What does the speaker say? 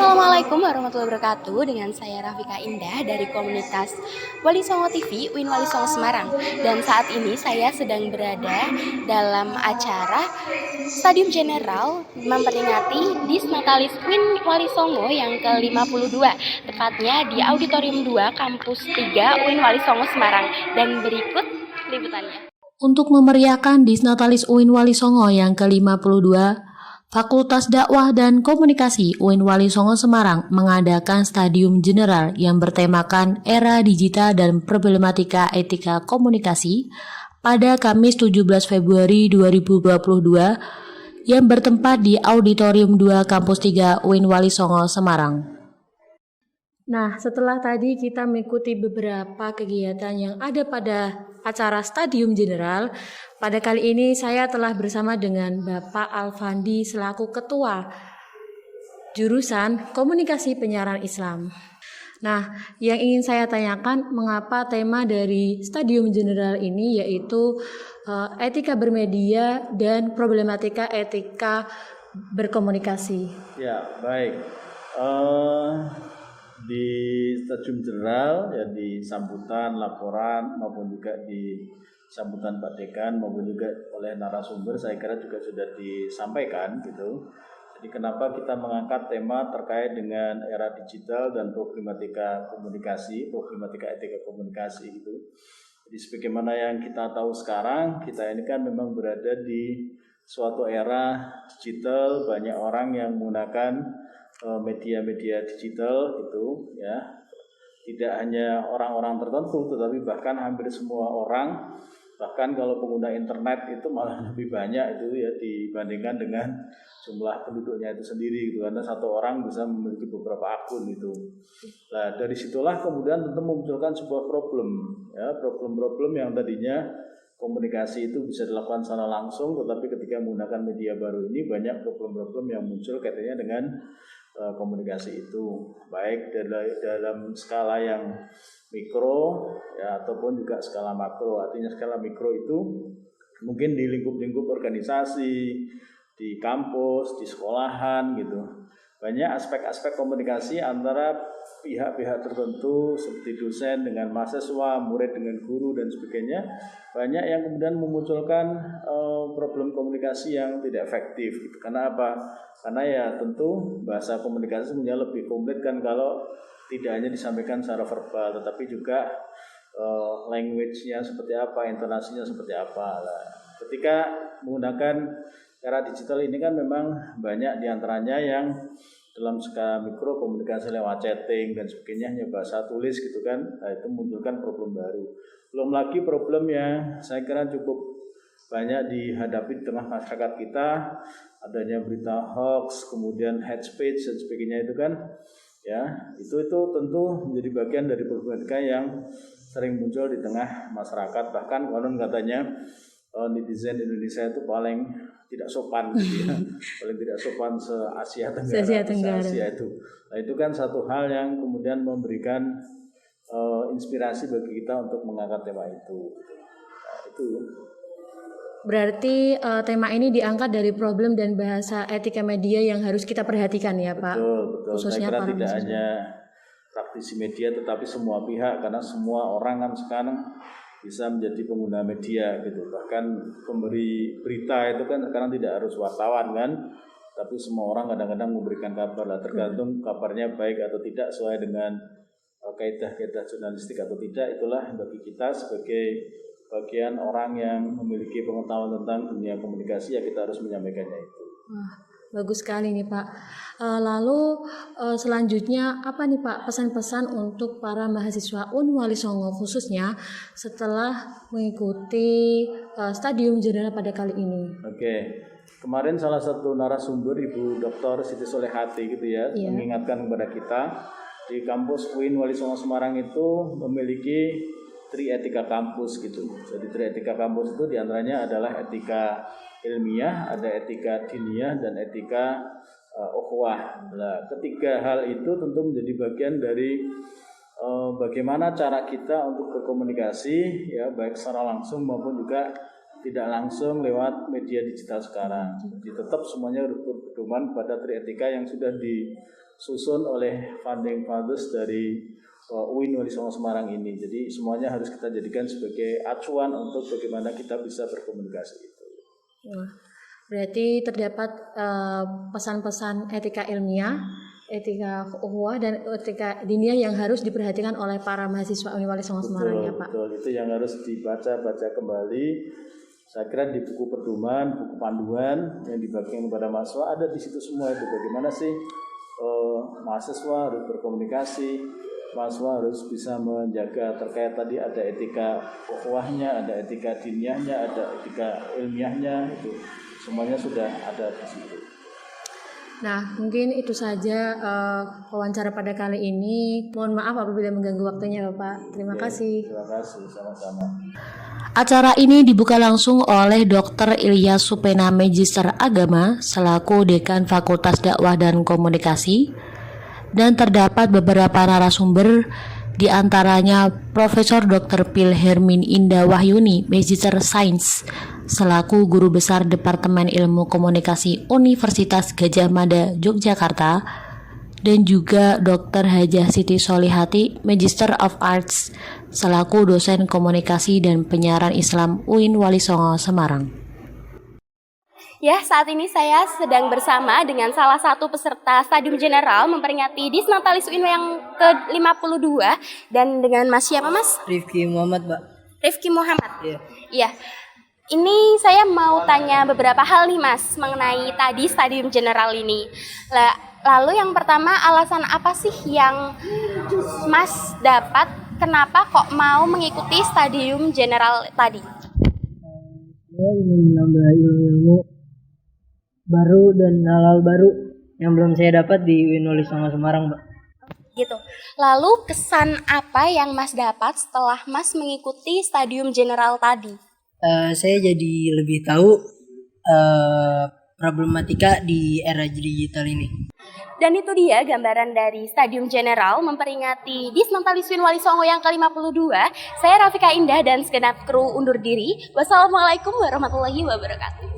Assalamualaikum warahmatullahi wabarakatuh. Dengan saya Rafika Indah dari komunitas Wali Songo TV UIN Wali Songo Semarang. Dan saat ini saya sedang berada dalam acara Stadium General memperingati Disnatalis UIN Wali Songo yang ke-52, tepatnya di Auditorium 2 Kampus 3 UIN Wali Songo Semarang. Dan berikut liputannya. Untuk memeriahkan Disnatalis UIN Wali Songo yang ke-52, Fakultas Dakwah dan Komunikasi UIN Wali Songo Semarang mengadakan Stadium General yang bertemakan Era Digital dan Problematika Etika Komunikasi pada Kamis 17 Februari 2022 yang bertempat di Auditorium 2 Kampus 3 UIN Wali Songo Semarang. Nah, setelah tadi kita mengikuti beberapa kegiatan yang ada pada acara Stadium General, pada kali ini saya telah bersama dengan Bapak Alfandi selaku Ketua Jurusan Komunikasi Penyiaran Islam. Nah, yang ingin saya tanyakan, mengapa tema dari Stadium General ini yaitu etika bermedia dan problematika etika berkomunikasi. Ya, baik. Di Stadium General ya, di sambutan laporan maupun juga di sambutan Pak Dekan maupun juga oleh narasumber saya kira juga sudah disampaikan gitu. Jadi kenapa kita mengangkat tema terkait dengan era digital dan problematika komunikasi, problematika etika komunikasi itu. Jadi sebagaimana yang kita tahu sekarang, kita ini kan memang berada di suatu era digital, banyak orang yang menggunakan media-media digital itu ya, tidak hanya orang-orang tertentu tetapi bahkan hampir semua orang, bahkan kalau pengguna internet itu malah lebih banyak itu ya dibandingkan dengan jumlah penduduknya itu sendiri gitu, karena satu orang bisa memiliki beberapa akun itu. Nah, dari situlah kemudian tentu memunculkan sebuah problem ya, problem-problem yang tadinya komunikasi itu bisa dilakukan secara langsung, tetapi ketika menggunakan media baru ini banyak problem-problem yang muncul kaitannya dengan komunikasi itu, baik dalam skala yang mikro ya ataupun juga skala makro. Artinya skala mikro itu mungkin di lingkup-lingkup organisasi, di kampus, di sekolahan gitu. Banyak aspek-aspek komunikasi antara pihak-pihak tertentu seperti dosen dengan mahasiswa, murid dengan guru dan sebagainya. Banyak yang kemudian memunculkan problem komunikasi yang tidak efektif gitu. Karena apa? Karena ya tentu bahasa komunikasi menjadi lebih komplit kan kalau tidak hanya disampaikan secara verbal, tetapi juga language-nya seperti apa, intonasinya seperti apa. Nah, ketika menggunakan era digital ini kan memang banyak diantaranya yang dalam skala mikro komunikasi lewat chatting dan sebagainya, hanya bahasa tulis gitu kan. Nah, itu memunculkan problem baru. Belum lagi problem yang saya kira cukup banyak dihadapi di tengah masyarakat kita, adanya berita hoax, kemudian hate speech dan sebagainya itu kan ya, itu tentu menjadi bagian dari problematika yang sering muncul di tengah masyarakat. Bahkan konon katanya netizen Indonesia itu paling tidak sopan gitu ya. Paling tidak sopan se-Asia Tenggara, se-Asia itu. Nah, itu kan satu hal yang kemudian memberikan inspirasi bagi kita untuk mengangkat tema itu. Nah, itu. Berarti tema ini diangkat dari problem dan bahasa etika media yang harus kita perhatikan ya Pak. Betul. Khususnya saya kira para tidak mahasiswa. hanya praktisi media tetapi semua pihak, karena semua orang kan sekarang bisa menjadi pengguna media gitu. Bahkan pemberi berita itu kan sekarang tidak harus wartawan kan, tapi semua orang kadang-kadang memberikan kabar lah, tergantung kabarnya baik atau tidak sesuai dengan kaidah-kaidah jurnalistik atau tidak. Itulah bagi kita sebagai bagian orang yang memiliki pengetahuan tentang dunia komunikasi, ya kita harus menyampaikannya itu. Wah, bagus sekali nih Pak. Lalu selanjutnya apa nih Pak pesan-pesan untuk para mahasiswa UIN Wali Songo khususnya setelah mengikuti Stadium General pada kali ini? Oke. Kemarin salah satu narasumber Ibu Dr. Siti Solehati gitu ya, mengingatkan kepada kita di kampus UIN Wali Songo Semarang itu memiliki tri-etika kampus gitu. Jadi tri-etika kampus itu diantaranya adalah etika ilmiah, ada etika diniyah dan etika ukhuwah. Nah, ketiga hal itu tentu menjadi bagian dari bagaimana cara kita untuk berkomunikasi ya, baik secara langsung maupun juga tidak langsung lewat media digital sekarang. Jadi tetap semuanya berpedoman pada trietika yang sudah disusun oleh founding fathers dari UIN Wali Songo Semarang ini. Jadi semuanya harus kita jadikan sebagai acuan untuk bagaimana kita bisa berkomunikasi itu. Berarti terdapat pesan-pesan etika ilmiah, etika ukhuwah dan etika diniyah yang harus diperhatikan oleh para mahasiswa UIN Wali Songo Semarang ya Pak. Betul, itu yang harus dibaca kembali. Saya kira di buku pedoman, buku panduan yang dibagikan kepada mahasiswa ada di situ semua itu. Bagaimana sih mahasiswa harus berkomunikasi, mahasiswa harus bisa menjaga terkait tadi ada etika ukhuwahnya, ada etika diniyahnya, ada etika ilmiahnya, itu semuanya sudah ada di situ. Nah, mungkin itu saja wawancara pada kali ini. Mohon maaf apabila mengganggu waktunya Bapak. Terima kasih. Terima kasih, sama-sama. Acara ini dibuka langsung oleh Dr. Ilyas Supena Magister Agama selaku Dekan Fakultas Dakwah dan Komunikasi, dan terdapat beberapa narasumber di antaranya Profesor Dr. Pil Hermin Indah Wahyuni Magister Sains selaku Guru Besar Departemen Ilmu Komunikasi Universitas Gadjah Mada Yogyakarta, dan juga Dr. Hajah Siti Solihati Magister of Arts selaku dosen komunikasi dan penyiaran Islam UIN Wali Songo Semarang. Ya, saat ini saya sedang bersama dengan salah satu peserta Stadium General memperingati Disnatalis UIN yang ke-52 dan dengan Mas siapa Mas? Rifki Muhammad, Mbak. Rifki Muhammad. Iya. Iya. Ini saya mau tanya beberapa hal nih Mas mengenai tadi Stadium General ini. Lalu yang pertama, alasan apa sih yang Mas dapat kenapa kok mau mengikuti Stadium General tadi? Saya ingin menambah ilmu-ilmu baru dan hal-hal baru yang belum saya dapat di UIN Wali Songo Semarang, Mbak. Gitu. Lalu kesan apa yang Mas dapat setelah Mas mengikuti Stadium General tadi? Saya jadi lebih tahu problematika di era digital ini. Dan itu dia gambaran dari Stadium General memperingati Disnatalis UIN Wali Songo yang ke-52. Saya Rafika Indah dan segenap kru undur diri. Wassalamualaikum warahmatullahi wabarakatuh.